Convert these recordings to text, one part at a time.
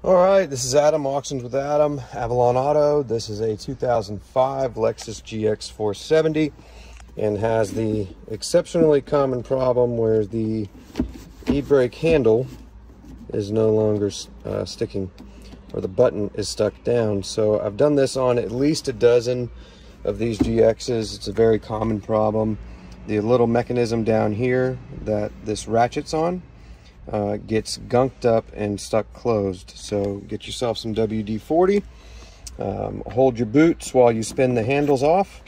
All right, this is Adam, Auctions with Adam, Avalon Auto. This is a 2005 Lexus GX470 and has the exceptionally common problem where the e-brake handle is no longer sticking, or the button is stuck down. So I've done this on at least a dozen of these GXs. It's a very common problem. The little mechanism down here that this ratchets on gets gunked up and stuck closed. So get yourself some WD-40. Hold your boots while you spin the handles off.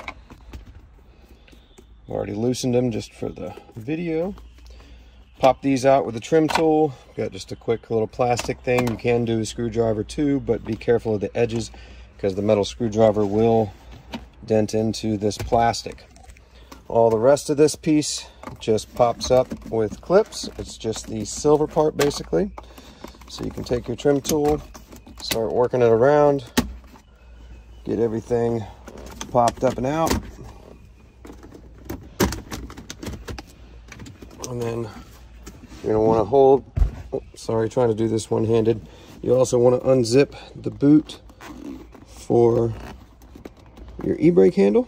I've already loosened them just for the video. Pop these out with a trim tool. Got just a quick little plastic thing. You can do a screwdriver too, but be careful of the edges because the metal screwdriver will dent into this plastic. All the rest of this piece just pops up with clips. It's just the silver part basically. So you can take your trim tool, start working it around, get everything popped up and out. And then you're gonna wanna hold, trying to do this one-handed. You also wanna unzip the boot for your e-brake handle.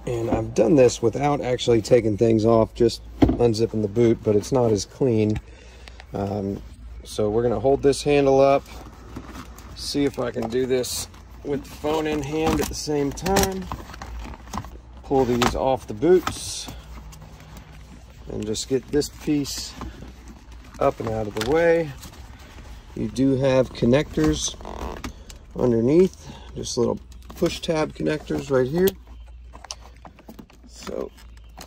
And I've done this without actually taking things off, just unzipping the boot, but it's not as clean. So we're gonna hold this handle up, see if I can do this with the phone in hand at the same time. Pull these off the boots and just get this piece up and out of the way. You do have connectors underneath, just little push tab connectors right here. So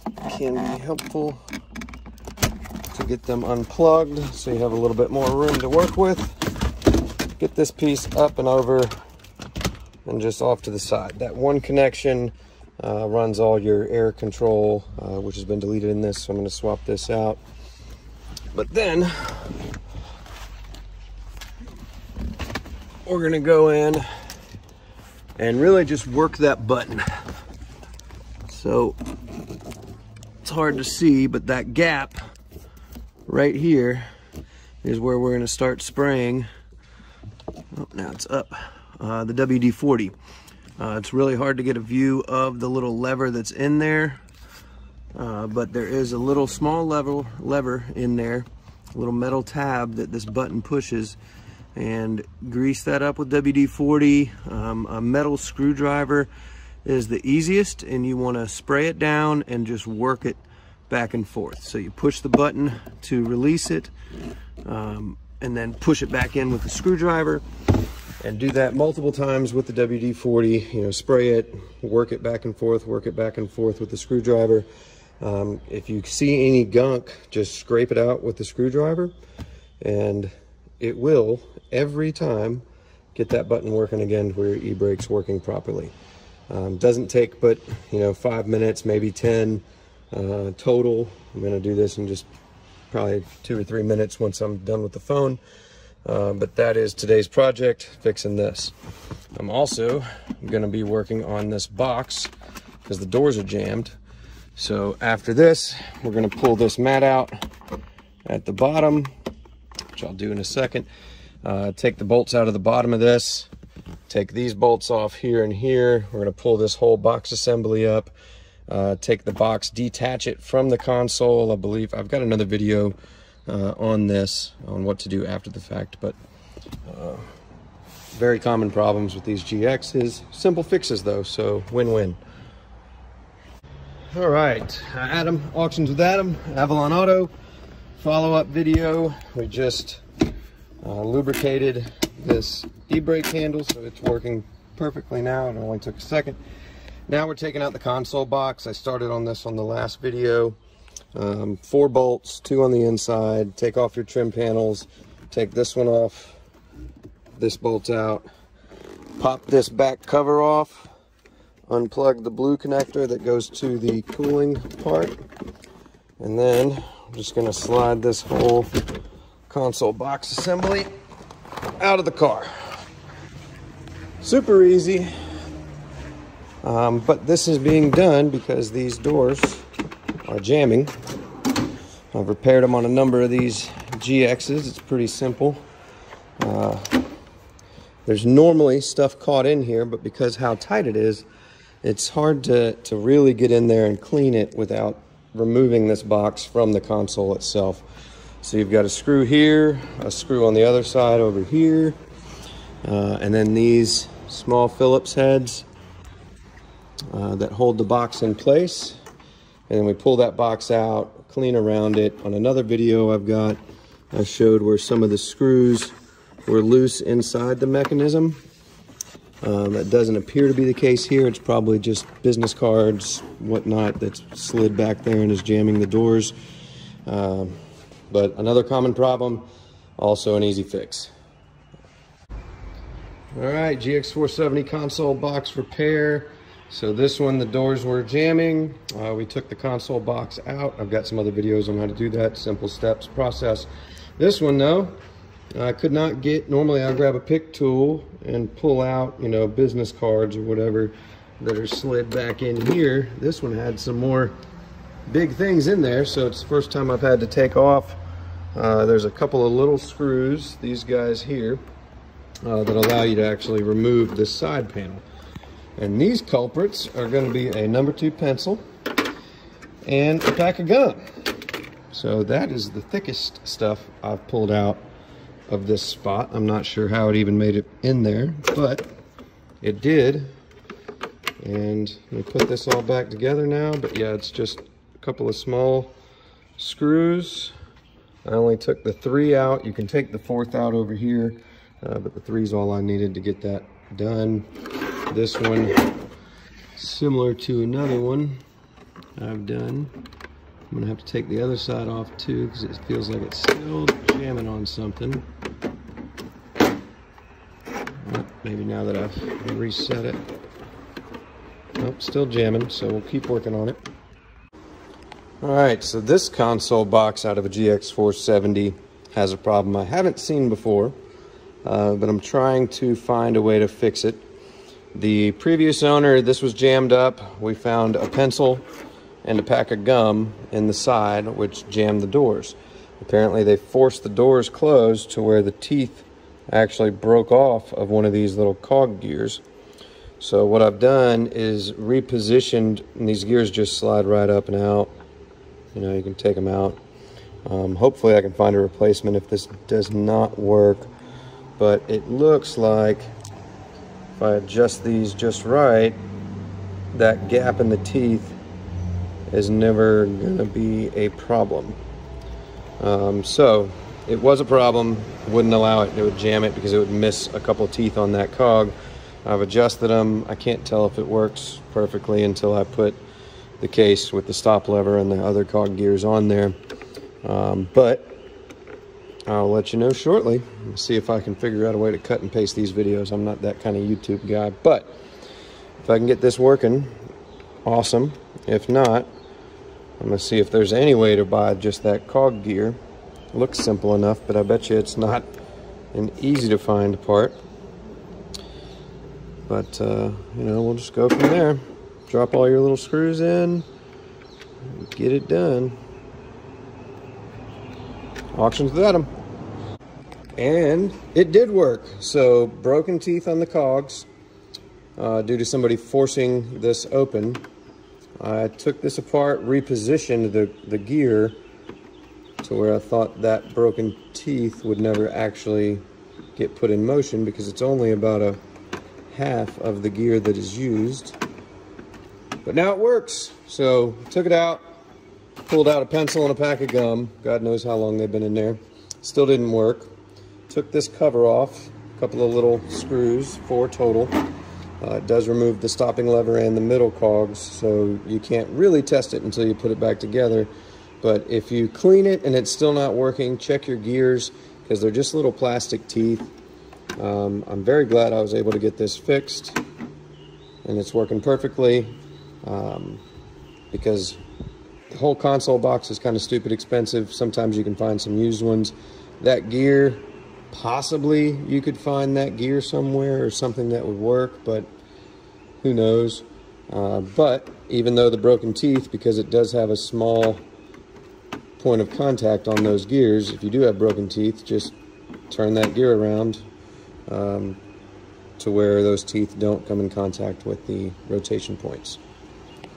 it can be helpful to get them unplugged so you have a little bit more room to work with. Get this piece up and over and just off to the side. That one connection runs all your air control, which has been deleted in this, so I'm going to swap this out. But then we're going to go in and really just work that button. So it's hard to see, but that gap right here is where we're going to start spraying. Oh, now it's up. The WD-40. It's really hard to get a view of the little lever that's in there, but there is a little small lever in there, a little metal tab that this button pushes, and grease that up with WD-40. A metal screwdriver is the easiest, and you want to spray it down and just work it back and forth. So you push the button to release it, and then push it back in with the screwdriver, and do that multiple times with the WD-40. You know, spray it, work it back and forth, work it back and forth with the screwdriver. If you see any gunk, just scrape it out with the screwdriver, and it will every time get that button working again where your e-brake's working properly. Doesn't take but 5 minutes, maybe 10 total. I'm going to do this in just probably 2 or 3 minutes once I'm done with the phone. But that is today's project, fixing this. I'm also going to be working on this box because the doors are jammed. So after this, we're going to pull this mat out at the bottom, which I'll do in a second. Take the bolts out of the bottom of this. Take these bolts off here and here. We're going to pull this whole box assembly up. Take the box, detach it from the console. I believe I've got another video on this, on what to do after the fact, but very common problems with these GXs. Simple fixes though, so win-win. All right, Adam, Auctions with Adam, Avalon Auto. Follow-up video. We just lubricated this e-brake handle, so it's working perfectly now. It only took a second. Now we're taking out the console box. I started on this on the last video. 4 bolts, 2 on the inside. Take off your trim panels. Take this one off. This bolt's out. Pop this back cover off. Unplug the blue connector that goes to the cooling part. And then I'm just going to slide this whole console box assembly out of the car. Super easy. But this is being done because these doors are jamming. I've repaired them on a number of these GXs. It's pretty simple. There's normally stuff caught in here, but because how tight it is, it's hard to really get in there and clean it without removing this box from the console itself. So you've got a screw here, a screw on the other side over here, and then these small Phillips heads that hold the box in place. And then we pull that box out, clean around it. On another video I showed where some of the screws were loose inside the mechanism. That doesn't appear to be the case here. It's probably just business cards, whatnot, that's slid back there and is jamming the doors. But another common problem, also an easy fix. All right, GX470 console box repair. So this one, the doors were jamming. We took the console box out. I've got some other videos on how to do that, simple steps, process. This one though, I could not get, normally I'll grab a pick tool and pull out, you know, business cards or whatever that are slid back in here. This one had some more big things in there, so it's the first time I've had to take off. There's a couple of little screws, these guys here, that allow you to actually remove this side panel. And these culprits are going to be a number 2 pencil and a pack of gum. So that is the thickest stuff I've pulled out of this spot. I'm not sure how it even made it in there, but it did. And let me put this all back together now. But yeah, it's just a couple of small screws. I only took the 3 out. You can take the 4th out over here, but the 3 is all I needed to get that done. This one, similar to another one I've done. I'm gonna have to take the other side off too because it feels like it's still jamming on something. Maybe now that I've reset it. Nope, still jamming, so we'll keep working on it. All right, so this console box out of a GX470 has a problem I haven't seen before, but I'm trying to find a way to fix it. The previous owner, this was jammed up. We found a pencil and a pack of gum in the side, which jammed the doors. Apparently they forced the doors closed to where the teeth actually broke off of one of these little cog gears. So what I've done is repositioned, and these gears just slide right up and out. You know, you can take them out. Hopefully I can find a replacement if this does not work, but it looks like if I adjust these just right, that gap in the teeth is never gonna be a problem. So it was a problem, wouldn't allow it, it would jam it because it would miss a couple teeth on that cog. I've adjusted them. I can't tell if it works perfectly until I put the case with the stop lever and the other cog gears on there. But I'll let you know shortly. See if I can figure out a way to cut and paste these videos. I'm not that kind of YouTube guy, but if I can get this working, awesome. If not, I'm gonna see if there's any way to buy just that cog gear. It looks simple enough, but I bet you it's not an easy to find part. But you know, we'll just go from there. Drop all your little screws in, get it done. Auctions without them. And it did work. So broken teeth on the cogs due to somebody forcing this open. I took this apart, repositioned the gear to where I thought that broken teeth would never actually get put in motion because it's only about a half of the gear that is used. But now it works. So took it out, pulled out a pencil and a pack of gum. God knows how long they've been in there. Still didn't work. Took this cover off, a couple of little screws, 4 total. It does remove the stopping lever and the middle cogs, so you can't really test it until you put it back together. But if you clean it and it's still not working, check your gears because they're just little plastic teeth. I'm very glad I was able to get this fixed and it's working perfectly because the whole console box is kind of stupid expensive. Sometimes you can find some used ones. That gear, possibly you could find that gear somewhere or something that would work, but who knows. But even though the broken teeth, because it does have a small point of contact on those gears. If you do have broken teeth, just turn that gear around to where those teeth don't come in contact with the rotation points.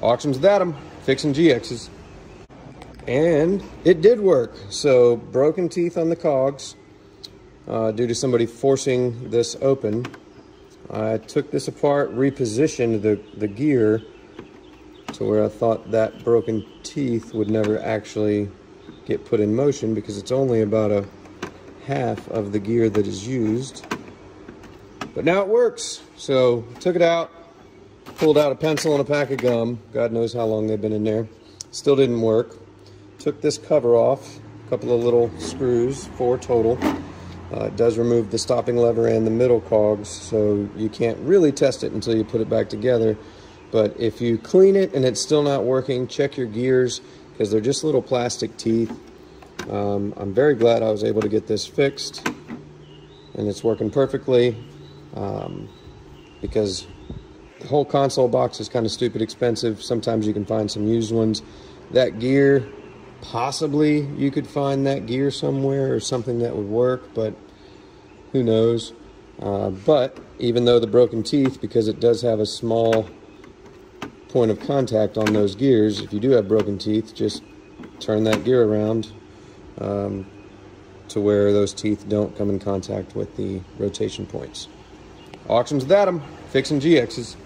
Auctions without them, fixing GXs. And it did work. So broken teeth on the cogs due to somebody forcing this open. I took this apart, repositioned the gear to where I thought that broken teeth would never actually get put in motion because it's only about a half of the gear that is used. But now it works. So took it out, pulled out a pencil and a pack of gum. God knows how long they've been in there. Still didn't work. Took this cover off, a couple of little screws, 4 total. It does remove the stopping lever and the middle cogs, so you can't really test it until you put it back together. But if you clean it and it's still not working, check your gears because they're just little plastic teeth. I'm very glad I was able to get this fixed and it's working perfectly because the whole console box is kind of stupid expensive. Sometimes you can find some used ones. That gear, possibly you could find that gear somewhere or something that would work, but who knows. But even though the broken teeth, because it does have a small point of contact on those gears, if you do have broken teeth, just turn that gear around to where those teeth don't come in contact with the rotation points. Auctions without them, fixing GXs.